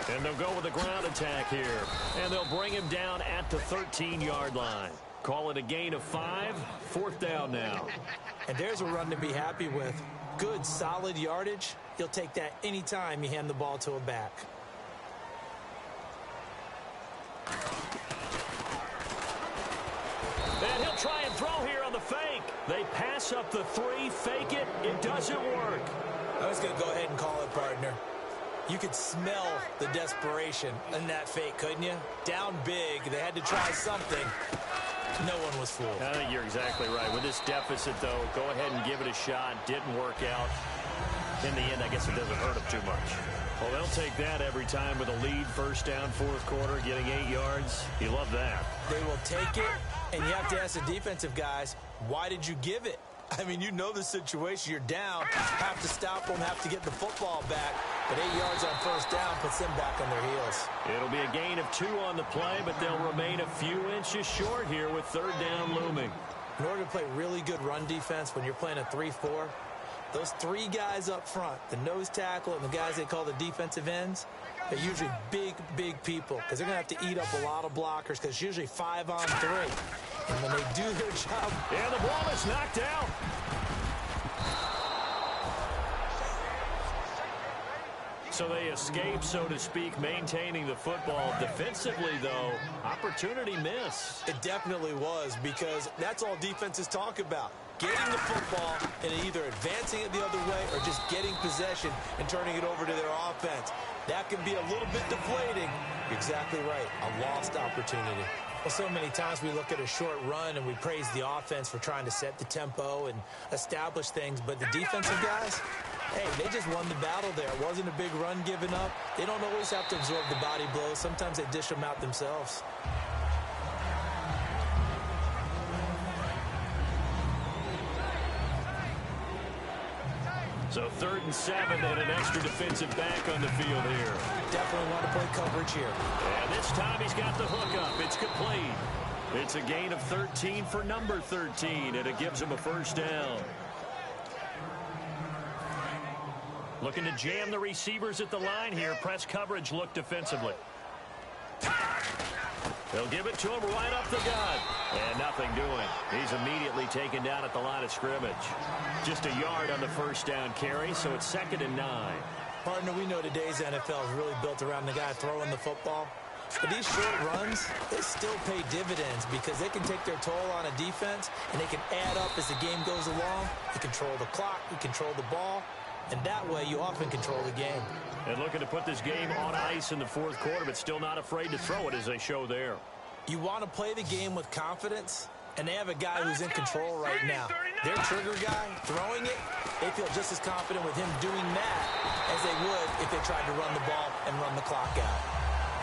Speaker 4: And they'll go with a ground attack here. And they'll bring him down at the 13-yard line. Call it a gain of 5. 4th down now.
Speaker 5: And there's a run to be happy with. Good, solid yardage. You'll take that anytime you hand the ball to a back.
Speaker 4: And he'll try and throw here on the fake. They pass up the 3, fake it. It doesn't work.
Speaker 5: I was going to go ahead and call it, partner. You could smell the desperation in that fake, couldn't you? Down big. They had to try something. No one was fooled.
Speaker 4: I think you're exactly right. With this deficit, though, go ahead and give it a shot. Didn't work out. In the end, I guess it doesn't hurt them too much. Well, they'll take that every time with a lead. First down, 4th quarter, getting 8 yards. You love that.
Speaker 5: They will take it, and you have to ask the defensive guys, why did you give it? I mean, you know the situation. You're down. Have to stop them, have to get the football back. But 8 yards on first down puts them back on their heels.
Speaker 4: It'll be a gain of 2 on the play, but they'll remain a few inches short here with 3rd down looming.
Speaker 5: In order to play really good run defense when you're playing a 3-4, those 3 guys up front, the nose tackle and the guys they call the defensive ends, they're usually big, big people because they're going to have to eat up a lot of blockers because it's usually 5 on 3. And when they do their job...
Speaker 4: And the ball is knocked out. So they escape, so to speak, maintaining the football. Defensively, though, opportunity missed.
Speaker 5: It definitely was because that's all defenses talk about. Getting the football and either advancing it the other way or just getting possession and turning it over to their offense. That can be a little bit deflating. You're exactly right. A lost opportunity. Well, so many times we look at a short run and we praise the offense for trying to set the tempo and establish things, but the defensive guys, hey, they just won the battle there. It wasn't a big run given up. They don't always have to absorb the body blows. Sometimes they dish them out themselves.
Speaker 4: So 3rd and 7 and an extra defensive back on the field here.
Speaker 5: Definitely want to play coverage here.
Speaker 4: And this time he's got the hook up. It's complete. It's a gain of 13 for number 13, and it gives him a first down. Looking to jam the receivers at the line here. Press coverage look defensively. They'll give it to him right up the gut. And nothing doing. He's immediately taken down at the line of scrimmage. Just a yard on the first down carry, so it's 2nd and 9.
Speaker 5: Partner, we know today's NFL is really built around the guy throwing the football. But these short runs, they still pay dividends because they can take their toll on a defense and they can add up as the game goes along. You control the clock, you control the ball, and that way you often control the game.
Speaker 4: And looking to put this game on ice in the 4th quarter, but still not afraid to throw it as they show there.
Speaker 5: You want to play the game with confidence, and they have a guy who's in control right now. Their trigger guy, throwing it, they feel just as confident with him doing that as they would if they tried to run the ball and run the clock out.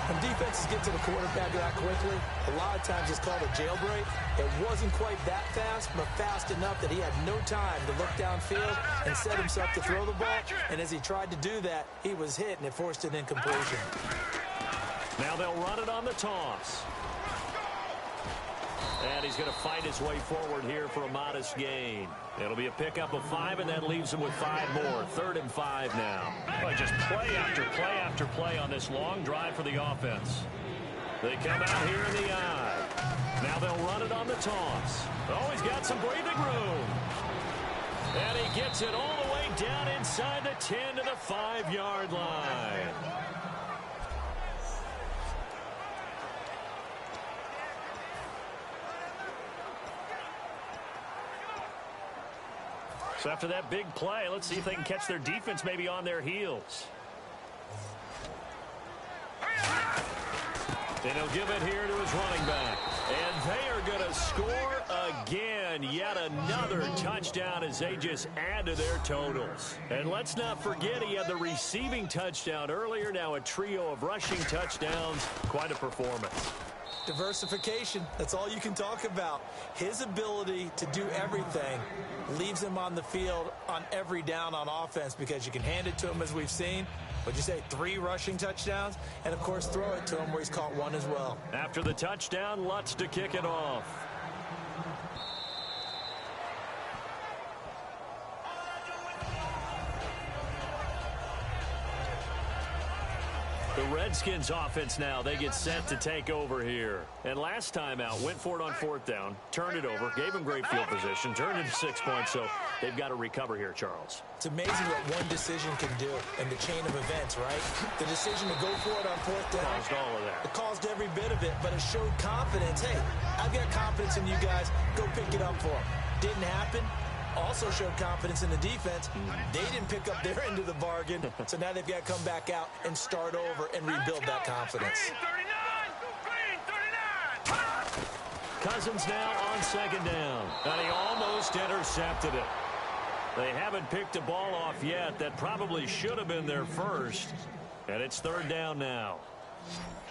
Speaker 5: When defenses get to the quarterback that quickly, a lot of times it's called a jailbreak. It wasn't quite that fast, but fast enough that he had no time to look downfield and set himself to throw the ball. And as he tried to do that, he was hit, and it forced an incompletion.
Speaker 4: Now they'll run it on the toss. And he's going to fight his way forward here for a modest gain. It'll be a pickup of 5, and that leaves him with 5 more. 3rd and 5 now. Well, just play after play after play on this long drive for the offense. They come out here in the eye. Now they'll run it on the toss. Oh, he's got some breathing room. And he gets it all the way down inside the 10 to the 5-yard line. So after that big play, let's see if they can catch their defense maybe on their heels. And he'll give it here to his running back. And they are going to score again. Yet another touchdown as they just add to their totals. And let's not forget he had the receiving touchdown earlier. Now a trio of rushing touchdowns. Quite a performance.
Speaker 5: Diversification, that's all you can talk about. His ability to do everything leaves him on the field on every down on offense because you can hand it to him as we've seen. What'd you say, 3 rushing touchdowns? And, of course, throw it to him where he's caught 1 as well.
Speaker 4: After the touchdown, Lutz to kick it off. The Redskins offense now, they get set to take over here. And last time out, went for it on 4th down, turned it over, gave them great field position, turned it to 6 points, so they've got to recover here, Charles.
Speaker 5: It's amazing what one decision can do in the chain of events, right? The decision to go for it on 4th down.
Speaker 4: Caused all of that.
Speaker 5: It caused every bit of it, but it showed confidence. Hey, I've got confidence in you guys. Go pick it up for them. Didn't happen. Also showed confidence in the defense. They didn't pick up their end of the bargain, so now they've got to come back out and start over and rebuild that confidence.
Speaker 4: Cousins now on 2nd down, and he almost intercepted it. They haven't picked a ball off yet. That probably should have been their first, and it's 3rd down now.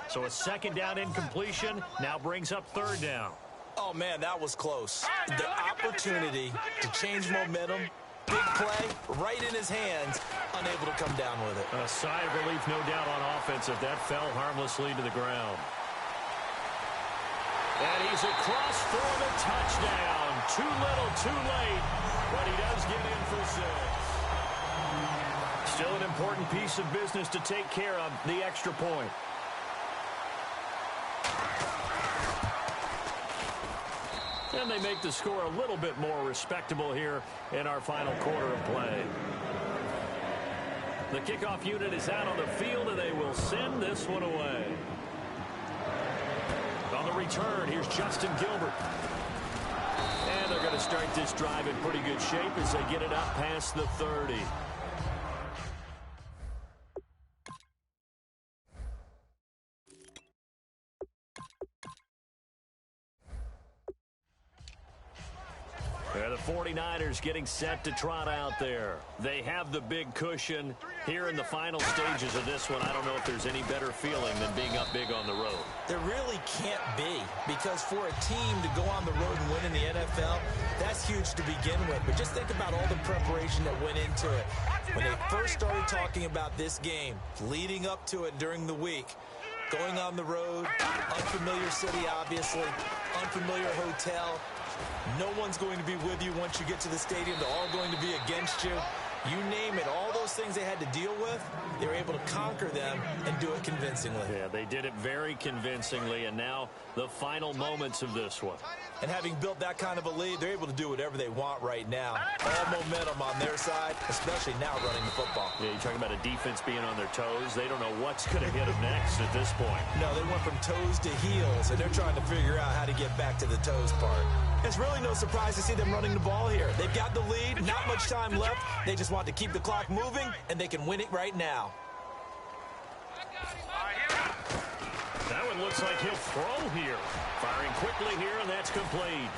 Speaker 4: So a 2nd down incompletion now brings up 3rd down.
Speaker 5: Oh, man, that was close. The opportunity to change momentum, big play, right in his hands, unable to come down with it.
Speaker 4: A sigh of relief, no doubt, on offense if that fell harmlessly to the ground. And he's across for the touchdown. Too little, too late, but he does get in for 6. Still an important piece of business to take care of, the extra point. And they make the score a little bit more respectable here in our final quarter of play. The kickoff unit is out on the field, and they will send this one away. On the return, here's Justin Gilbert. And they're going to start this drive in pretty good shape as they get it up past the 30. The 49ers getting set to trot out there. They have the big cushion here in the final stages of this one. I don't know if there's any better feeling than being up big on the road.
Speaker 5: There really can't be, because for a team to go on the road and win in the NFL, that's huge to begin with. But just think about all the preparation that went into it. When they first started talking about this game, leading up to it during the week, going on the road, unfamiliar city, obviously, unfamiliar hotel. No one's going to be with you once you get to the stadium. They're all going to be against you. You name it, all those things they had to deal with, they were able to conquer them and do it convincingly.
Speaker 4: Yeah, they did it very convincingly, and now the final moments of this one.
Speaker 5: And having built that kind of a lead, they're able to do whatever they want right now. All momentum on their side, especially now running the football.
Speaker 4: Yeah, you're talking about a defense being on their toes. They don't know what's going to hit them next at this point.
Speaker 5: No, they went from toes to heels, and they're trying to figure out how to get back to the toes part. It's really no surprise to see them running the ball here. They've got the lead, not much time left. They just want to keep the clock moving, and they can win it right now.
Speaker 4: That one looks like he'll throw here. Firing quickly here, and that's complete.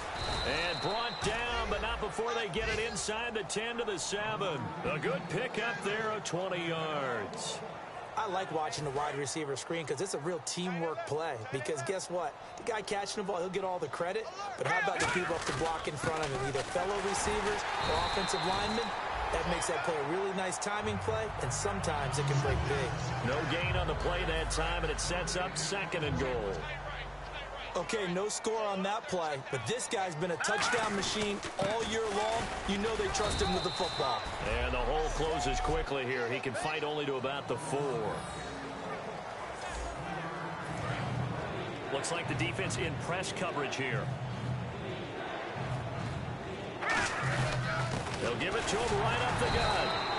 Speaker 4: And brought down, but not before they get it inside the 10 to the 7. A good pickup there of 20 yards.
Speaker 5: I like watching the wide receiver screen because it's a real teamwork play. Because guess what? The guy catching the ball, he'll get all the credit. But how about the people up to block in front of him, either fellow receivers or offensive linemen? That makes that play a really nice timing play, and sometimes it can break big.
Speaker 4: No gain on the play that time, and it sets up 2nd and goal.
Speaker 5: Okay, no score on that play, but this guy's been a touchdown machine all year long. You know they trust him with the football.
Speaker 4: And the hole closes quickly here. He can fight only to about the 4. Looks like the defense in press coverage here. They'll give it to him right up the gut.